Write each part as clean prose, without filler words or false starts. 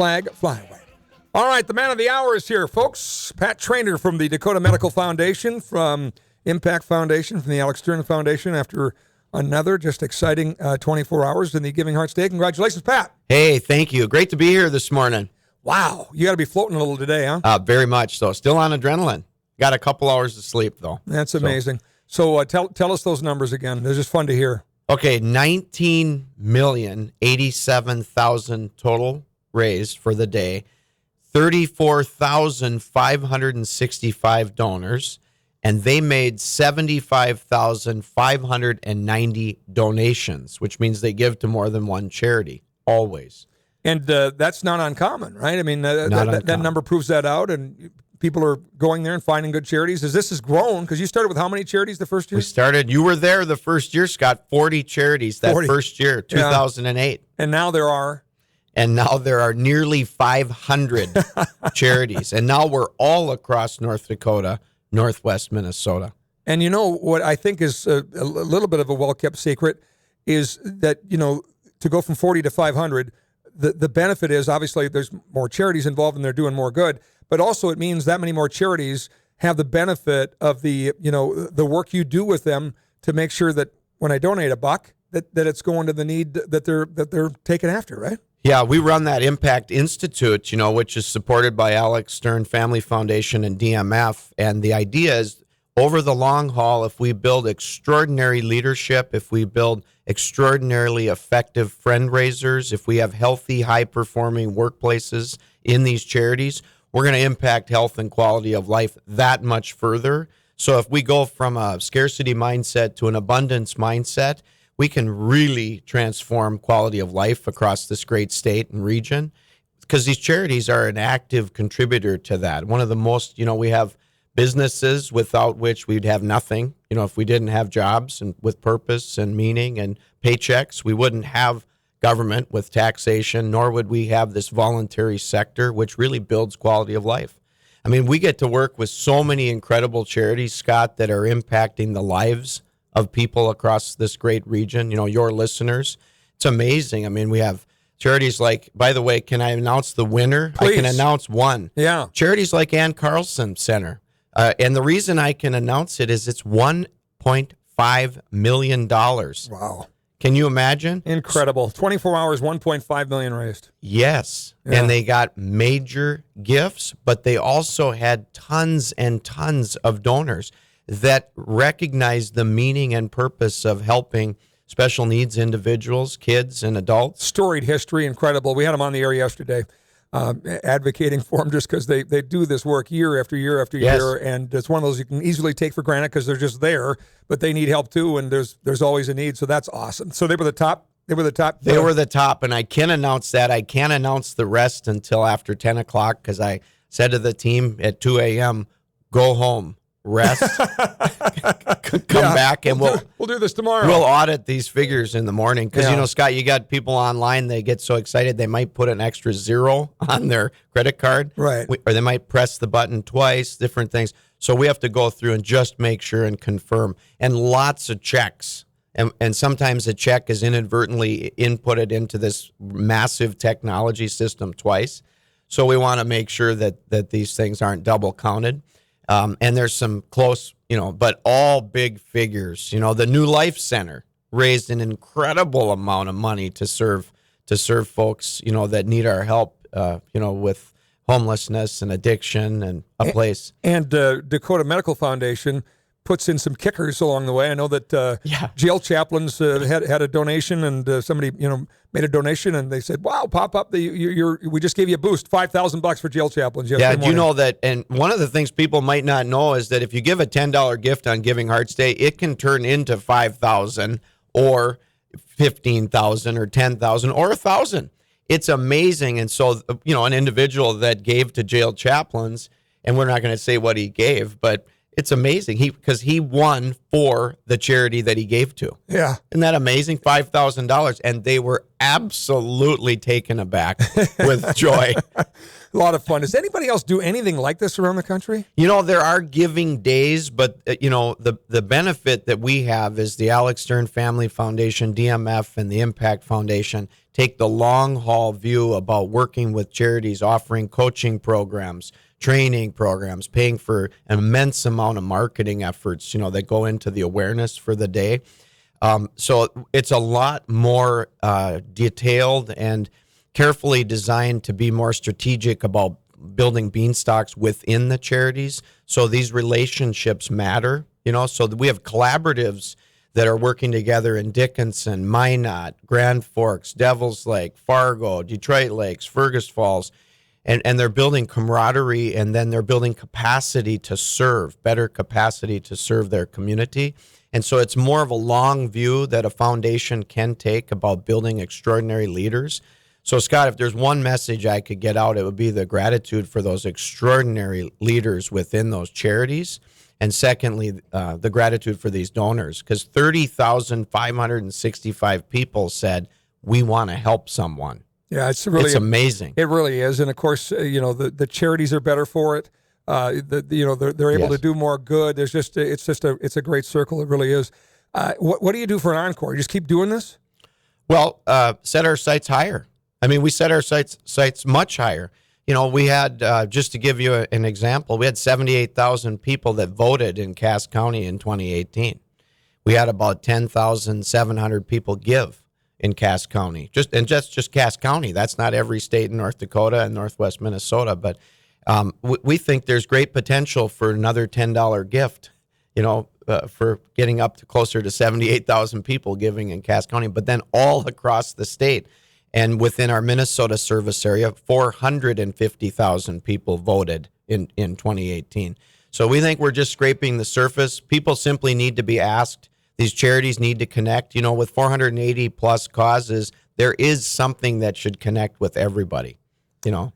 flag fly away. All right, the man of the hour is here, folks. Pat Traynor from the Dakota Medical Foundation, from Impact Foundation, from the Alex Stern Foundation, after another just exciting 24 hours in the Giving Hearts Day. Congratulations, Pat. Hey, thank you. Great to be here this morning. Wow, you got to be floating a little today, huh? Very much so. Still on adrenaline. Got a couple hours of sleep, though. That's amazing. So tell us those numbers again. They're just fun to hear. Okay, 19,087,000 total raised for the day, 34,565 donors, and they made 75,590 donations, which means they give to more than one charity, always. And that's not uncommon, right? I mean, that number proves that out, and people are going there and finding good charities. As this has grown, because you started with how many charities the first year? You were there the first year, Scott, 40 charities first year, 2008. Yeah. And now there are? And now there are nearly 500 charities. And now we're all across North Dakota, Northwest Minnesota. And you know what I think is a little bit of a well-kept secret is that, to go from 40 to 500, the benefit is obviously there's more charities involved and they're doing more good. But also it means that many more charities have the benefit of the work you do with them to make sure that when I donate $1, that it's going to the need that they're taking after, right? Yeah, we run that Impact Institute, which is supported by Alex Stern Family Foundation and DMF. And the idea is, over the long haul, if we build extraordinary leadership, if we build extraordinarily effective fundraisers, if we have healthy, high-performing workplaces in these charities, we're going to impact health and quality of life that much further. So if we go from a scarcity mindset to an abundance mindset, we can really transform quality of life across this great state and region, because these charities are an active contributor to that. One of the most, we have businesses without which we'd have nothing. If we didn't have jobs and with purpose and meaning and paychecks, we wouldn't have government with taxation, nor would we have this voluntary sector, which really builds quality of life. I mean, we get to work with so many incredible charities, Scott, that are impacting the lives of people across this great region, your listeners. It's amazing. I mean, we have charities like, by the way, can I announce the winner? Please. I can announce one. Yeah. Charities like Carlson Center. And the reason I can announce it is it's $1.5 million. Wow. Can you imagine? Incredible. 24 hours, $1.5 million raised. Yes. Yeah. And they got major gifts, but they also had tons and tons of donors that recognized the meaning and purpose of helping special needs individuals, kids, and adults. Storied history, incredible. We had them on the air yesterday, advocating for them just because they do this work year after year after year, and it's one of those you can easily take for granted because they're just there, but they need help too, and there's always a need, so that's awesome. So they were the top? They were the top? They were the top, and I can announce that. I can't announce the rest until after 10 o'clock because I said to the team at 2 a.m., go home. Rest, come back, and we'll do this tomorrow. We'll audit these figures in the morning because, Scott, you got people online, they get so excited they might put an extra 0 on their credit card. Right. Or they might press the button twice, different things. So we have to go through and just make sure and confirm. And lots of checks. And sometimes a check is inadvertently inputted into this massive technology system twice. So we want to make sure that these things aren't double counted. And there's some close, but all big figures. The New Life Center raised an incredible amount of money to serve folks, that need our help, with homelessness and addiction and a place. And Dakota Medical Foundation puts in some kickers along the way. I know that jail chaplains had a donation, and somebody made a donation, and they said, "Wow, pop up! We just gave you a boost, $5,000 for jail chaplains." Yeah, do you know that? And one of the things people might not know is that if you give a $10 gift on Giving Hearts Day, it can turn into $5,000 or $15,000 or $10,000 or $1,000. It's amazing. And so, an individual that gave to jail chaplains, and we're not going to say what he gave, but it's amazing because he won for the charity that he gave to. Yeah. Isn't that amazing? $5,000. And they were absolutely taken aback with joy. A lot of fun. Does anybody else do anything like this around the country? There are giving days, but, the benefit that we have is the Alex Stern Family Foundation, DMF, and the Impact Foundation take the long haul view about working with charities, offering coaching programs, training programs, paying for an immense amount of marketing efforts, that go into the awareness for the day. So it's a lot more detailed and carefully designed to be more strategic about building beanstalks within the charities. So these relationships matter, so that we have collaboratives that are working together in Dickinson, Minot, Grand Forks, Devils Lake, Fargo, Detroit Lakes, Fergus Falls, and they're building camaraderie, and then they're building better capacity to serve their community. And so it's more of a long view that a foundation can take about building extraordinary leaders. So, Scott, if there's one message I could get out, it would be the gratitude for those extraordinary leaders within those charities. And secondly, the gratitude for these donors, because 30,565 people said, we want to help someone. Yeah, it's amazing. It really is. And of course, the charities are better for it. They're able to do more good. It's a great circle. It really is. What do you do for an Encore? You just keep doing this? Well, set our sights higher. I mean, we set our sights much higher. We had, just to give you an example, we had 78,000 people that voted in Cass County in 2018. We had about 10,700 people give in Cass County. Just Cass County. That's not every state in North Dakota and Northwest Minnesota, but we think there's great potential for another $10 gift, for getting up to closer to 78,000 people giving in Cass County, but then all across the state. And within our Minnesota service area, 450,000 people voted in 2018. So we think we're just scraping the surface. People simply need to be asked. These charities need to connect. With 480 plus causes, there is something that should connect with everybody, It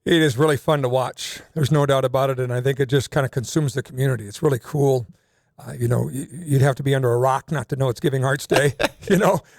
is really fun to watch. There's no doubt about it. And I think it just kind of consumes the community. It's really cool. You'd have to be under a rock not to know it's Giving Hearts Day,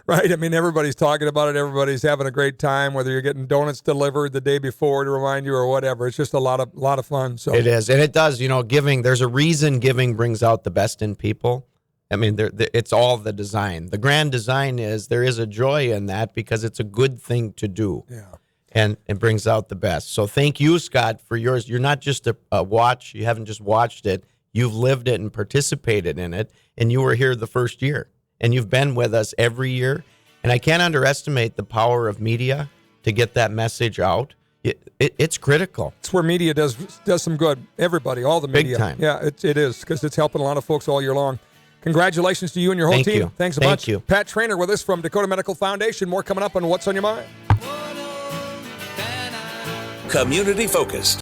right? I mean, everybody's talking about it. Everybody's having a great time, whether you're getting donuts delivered the day before to remind you or whatever. It's just a lot of fun. So it is. And it does, giving, there's a reason giving brings out the best in people. I mean, it's all the design. The grand design is there is a joy in that because it's a good thing to do. Yeah. And it brings out the best. So thank you, Scott, for yours. You're not just a watch. You haven't just watched it. You've lived it and participated in it, and you were here the first year, and you've been with us every year. And I can't underestimate the power of media to get that message out. It's critical. It's where media does some good. Everybody, all the media. Big time. Yeah, it is, because it's helping a lot of folks all year long. Congratulations to you and your whole team. You. Thanks a bunch. Thank you. Pat Traynor with us from Dakota Medical Foundation. More coming up on What's on Your Mind. Community focused.